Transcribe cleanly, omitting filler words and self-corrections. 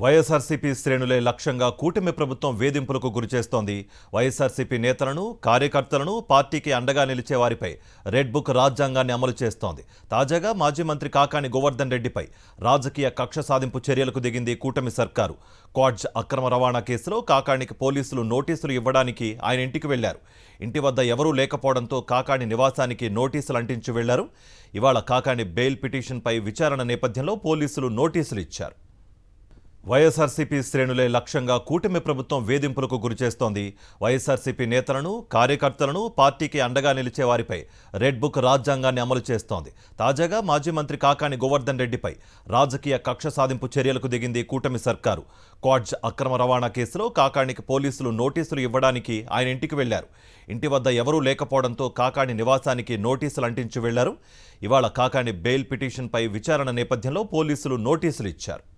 వైఎస్ఆర్సీపీ శ్రేణులే లక్ష్యంగా కూటమి ప్రభుత్వం వేధింపులకు గురిచేస్తోంది. వైఎస్ఆర్సీపీ నేతలను, కార్యకర్తలను, పార్టీకి అండగా నిలిచే వారిపై రెడ్ బుక్ రాజ్యాంగాన్ని అమలు చేస్తోంది. తాజాగా మాజీ మంత్రి కాకాని గోవర్ధన్ రెడ్డిపై రాజకీయ కక్ష సాధింపు చర్యలకు దిగింది కూటమి సర్కారు. క్వాడ్జ్ అక్రమ రవాణా కేసులో కాకానికి పోలీసులు నోటీసులు ఇవ్వడానికి ఆయన ఇంటికి వెళ్లారు. ఇంటి వద్ద ఎవరూ లేకపోవడంతో కాకాని నివాసానికి నోటీసులు అంటించి వెళ్లారు. ఇవాళ కాకాని బెయిల్ పిటిషన్పై విచారణ నేపథ్యంలో పోలీసులు నోటీసులు ఇచ్చారు. వైఎస్ఆర్సీపీ శ్రేణులే లక్ష్యంగా కూటమి ప్రభుత్వం వేధింపులకు గురిచేస్తోంది. వైఎస్ఆర్సీపీ నేతలను, కార్యకర్తలను, పార్టీకి అండగా నిలిచే వారిపై రెడ్ బుక్ రాజ్యాంగాన్ని అమలు చేస్తోంది. తాజాగా మాజీ మంత్రి కాకాని గోవర్ధన్ రెడ్డిపై రాజకీయ కక్ష సాధింపు చర్యలకు దిగింది కూటమి సర్కారు. క్వాడ్జ్ అక్రమ రవాణా కేసులో కాకానికి పోలీసులు నోటీసులు ఇవ్వడానికి ఆయన ఇంటికి వెళ్లారు. ఇంటి వద్ద ఎవరూ లేకపోవడంతో కాకాని నివాసానికి నోటీసులు అంటించి వెళ్లారు. ఇవాళ కాకాని బెయిల్ పిటిషన్పై విచారణ నేపథ్యంలో పోలీసులు నోటీసులు ఇచ్చారు.